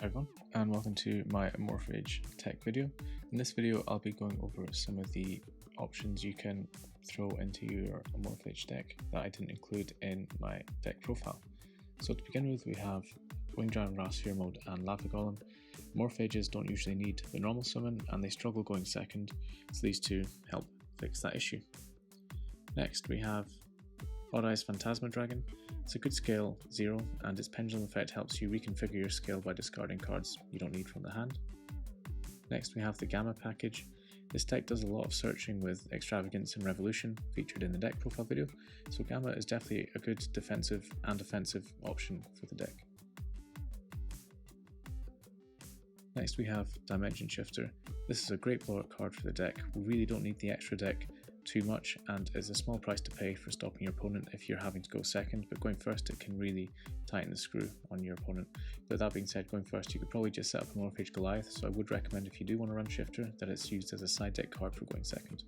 Hi everyone, and welcome to my Amorphage tech video. In this video I'll be going over some of the options you can throw into your Amorphage deck that I didn't include in my deck profile. So to begin with, we have Winged Dragon Grass Sphere Mode and Lava Golem. Amorphages don't usually need the normal summon and they struggle going second, so these two help fix that issue. Next we have Odd Eyes Phantasma Dragon. It's a good scale 0 and its pendulum effect helps you reconfigure your scale by discarding cards you don't need from the hand. Next we have the Gamma package. This deck does a lot of searching with Extravagance and Revolution featured in the deck profile video, so Gamma is definitely a good defensive and offensive option for the deck. Next we have Dimension Shifter. This is a great blowout card for the deck. We really don't need the extra deck too much and is a small price to pay for stopping your opponent if you're having to go second, but going first it can really tighten the screw on your opponent. But that being said, going first you could probably just set up an Amorphage Goliath, so I would recommend if you do want to run Shifter that it's used as a side deck card for going second.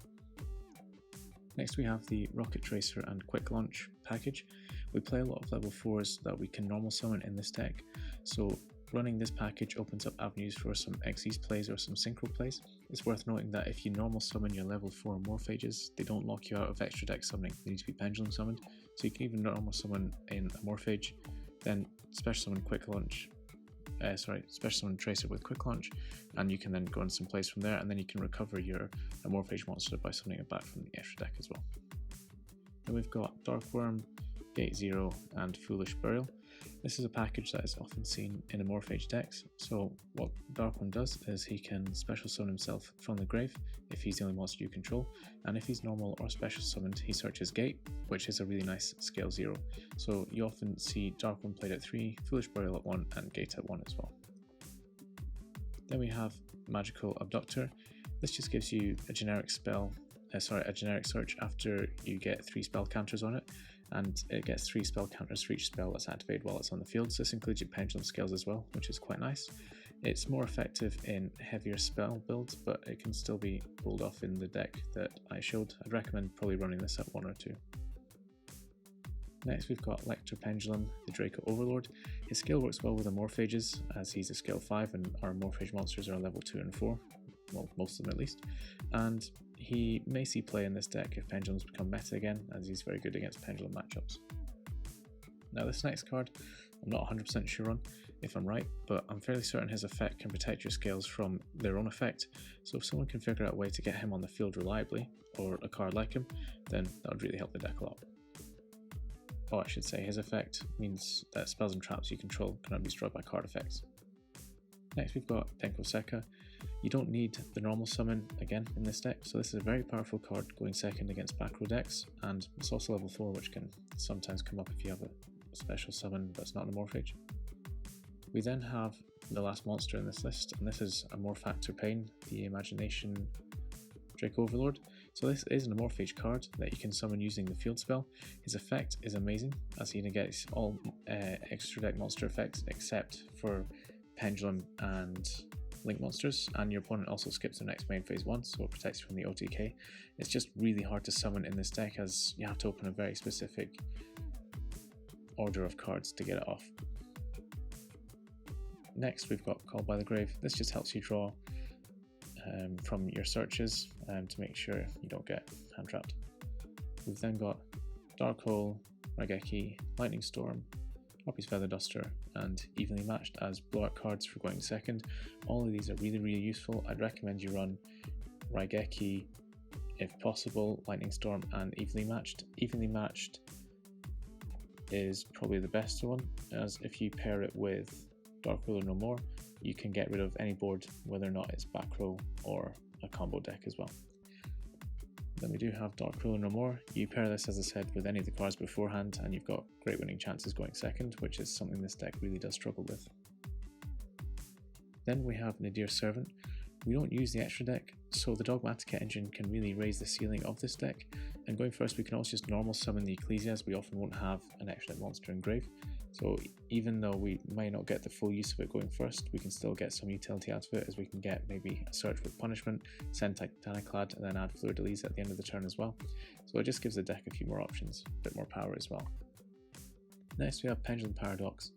Next we have the Rocket Tracer and Quick Launch package. We play a lot of level 4s that we can normal summon in this deck, so running this package opens up avenues for some Xyz plays or some Synchro plays. It's worth noting that if you normal summon your level 4 Amorphages, they don't lock you out of extra deck summoning, they need to be Pendulum summoned, so you can even normal summon in Amorphage, then special summon special summon Tracer with Quick Launch, and you can then go on some plays from there, and then you can recover your Amorphage monster by summoning it back from the extra deck as well. Then we've got Dark Worm, Gate Zero, and Foolish Burial. This is a package that is often seen in Amorphage decks, so what Dark Worm does is he can special summon himself from the grave if he's the only monster you control, and if he's normal or special summoned he searches Gate, which is a really nice scale 0. So you often see Dark Worm played at 3, Foolish Burial at 1 and Gate at 1 as well. Then we have Magical Abductor. This just gives you a generic search after you get 3 spell counters on it, and it gets 3 spell counters for each spell that's activated while it's on the field, so this includes your pendulum scales as well, which is quite nice. It's more effective in heavier spell builds, but it can still be pulled off in the deck that I showed. I'd recommend probably running this at 1 or 2. Next we've got Lecter Pendulum, the Draco Overlord. His skill works well with Amorphages, as he's a scale 5 and our Amorphage monsters are level 2 and 4, well, most of them at least, and he may see play in this deck if Pendulums become meta again, as he's very good against Pendulum matchups. Now this next card, I'm not 100% sure on if I'm right, but I'm fairly certain his effect can protect your scales from their own effect, so if someone can figure out a way to get him on the field reliably, or a card like him, then that would really help the deck a lot. Oh, I should say his effect means that spells and traps you control cannot be destroyed by card effects. Next we've got Tenko Sekka. You don't need the normal summon again in this deck, so this is a very powerful card going second against back row decks, and it's also level 4, which can sometimes come up if you have a special summon that's not an Amorphage. We then have the last monster in this list, and this is Amorphactor Pain, the Imagination Draco Overlord. So this is an Amorphage card that you can summon using the field spell. His effect is amazing, as he negates all extra deck monster effects except for Pendulum and Link monsters, and your opponent also skips the next main phase once, so it protects you from the OTK. It's just really hard to summon in this deck, as you have to open a very specific order of cards to get it off. Next we've got Called by the Grave. This just helps you draw from your searches to make sure you don't get hand trapped. We've then got Dark Hole, Raigeki, Lightning Storm, Harpy's Feather Duster, and Evenly Matched as blowout cards for going second. All of these are really useful. I'd recommend you run Raigeki if possible, Lightning Storm, and Evenly Matched. Evenly Matched is probably the best one, as if you pair it with Dark Ruler No More, you can get rid of any board, whether or not it's back row or a combo deck as well. Then we do have Dark Ruler No More. You pair this, as I said, with any of the cards beforehand and you've got great winning chances going second, which is something this deck really does struggle with. Then we have Nadir Servant. We don't use the extra deck, so the Dogmatica engine can really raise the ceiling of this deck, and going first we can also just normal summon the Ecclesia, as we often won't have an extra monster in grave, so even though we might not get the full use of it going first, we can still get some utility out of it, as we can get maybe a search with punishment, send Titaniclad, and then add Fleur de Lis at the end of the turn as well, so it just gives the deck a few more options, a bit more power as well. Next we have Pendulum Paradox.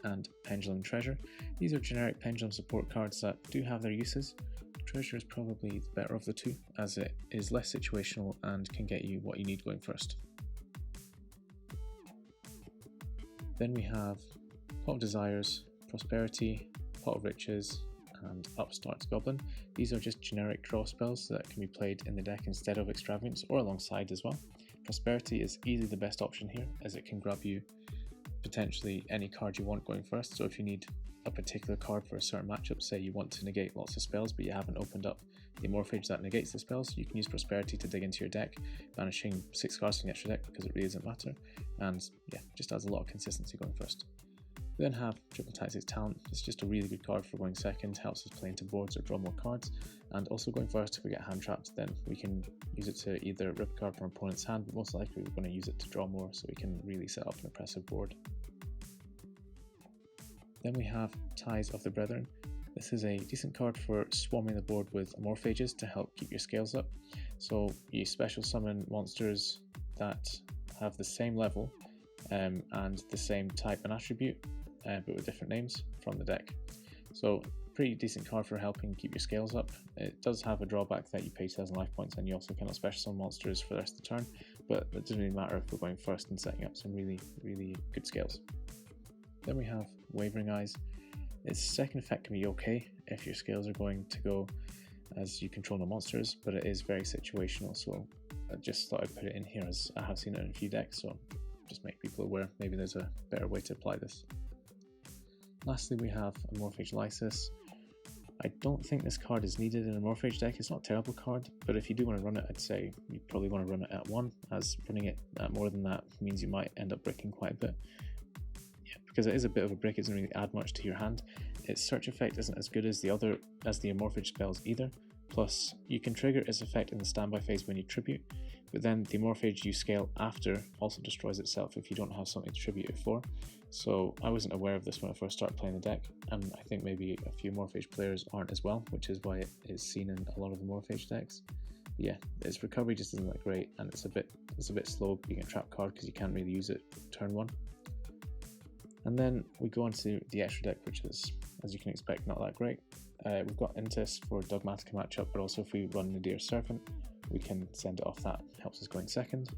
and Pendulum Treasure. These are generic Pendulum support cards that do have their uses. Treasure is probably the better of the two, as it is less situational and can get you what you need going first. Then we have Pot of Desires, Prosperity, Pot of Riches, and Upstart's Goblin. These are just generic draw spells that can be played in the deck instead of Extravagance or alongside as well. Prosperity is easily the best option here, as it can grab you potentially any card you want going first. So if you need a particular card for a certain matchup, say you want to negate lots of spells but you haven't opened up the Amorphage that negates the spells, you can use Prosperity to dig into your deck, banishing 6 cards from the extra deck because it really doesn't matter, and yeah, just adds a lot of consistency going first. We then have Triple Tactics Talent. It's just a really good card for going second, helps us play into boards or draw more cards, and also going first if we get hand trapped, then we can use it to either rip a card from our opponent's hand, but most likely we're going to use it to draw more so we can really set up an oppressive board. Then we have Ties of the Brethren. This is a decent card for swarming the board with Amorphages to help keep your scales up. So you special summon monsters that have the same level and the same type and attribute, but with different names from the deck. So pretty decent card for helping keep your scales up. It does have a drawback that you pay 2,000 life points and you also cannot special summon monsters for the rest of the turn, but it doesn't really matter if we're going first and setting up some really good scales. Then we have Wavering Eyes. Its second effect can be okay if your scales are going to go as you control the monsters, but it is very situational, so I just thought I'd put it in here as I have seen it in a few decks, so just make people aware maybe there's a better way to apply this. Lastly, we have Amorphage Lysis. I don't think this card is needed in an Amorphage deck. It's not a terrible card, but if you do want to run it, I'd say you probably want to run it at 1, as running it at more than that means you might end up bricking quite a bit. Because it is a bit of a brick, it doesn't really add much to your hand. Its search effect isn't as good as the Amorphage spells either, plus you can trigger its effect in the standby phase when you tribute, but then the Amorphage you scale after also destroys itself if you don't have something to tribute it for. So I wasn't aware of this when I first started playing the deck, and I think maybe a few Amorphage players aren't as well, which is why it is seen in a lot of Amorphage decks. But yeah, its recovery just isn't that great, and it's a bit slow being a trap card because you can't really use it turn 1. And then we go on to the extra deck, which is, as you can expect, not that great. We've got Intis for Dogmatica matchup, but also if we run Nadir Serpent, we can send it off that, helps us going second.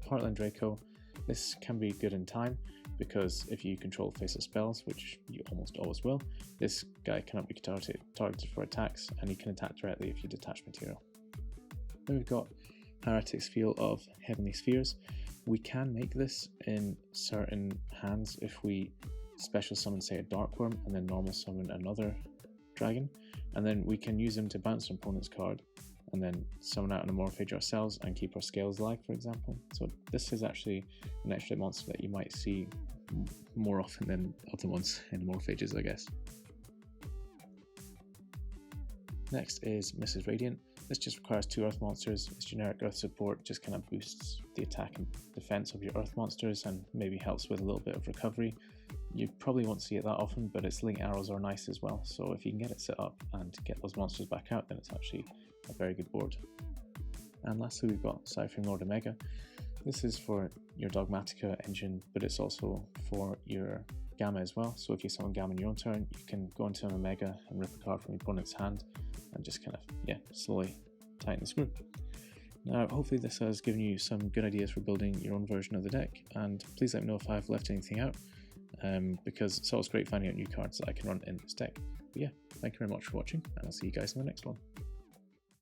Heartland Draco, this can be good in time, because if you control faceless spells, which you almost always will, this guy cannot be targeted for attacks, and he can attack directly if you detach material. Then we've got Heretic's Feel of Heavenly Spheres. We can make this in certain hands if we special summon, say, a Dark Worm and then normal summon another dragon, and then we can use them to bounce an opponent's card and then summon out an Amorphage ourselves and keep our scales alive, for example. So this is actually an extra monster that you might see more often than other ones in Amorphages, I guess. Next is Mrs. Radiant. This just requires 2 Earth monsters. Its generic Earth support just kind of boosts the attack and defense of your Earth monsters and maybe helps with a little bit of recovery. You probably won't see it that often, but its link arrows are nice as well, so if you can get it set up and get those monsters back out, then it's actually a very good board. And lastly, we've got Cyphering Lordomega. This is for your Dogmatica engine, but it's also for your Gamma as well. So if you summon Gamma in your own turn, you can go into an Omega and rip a card from your opponent's hand and just kind of, slowly tighten the screw. Now, hopefully this has given you some good ideas for building your own version of the deck, and please let me know if I've left anything out, because it's always great finding out new cards that I can run in this deck. But yeah, thank you very much for watching, and I'll see you guys in the next one.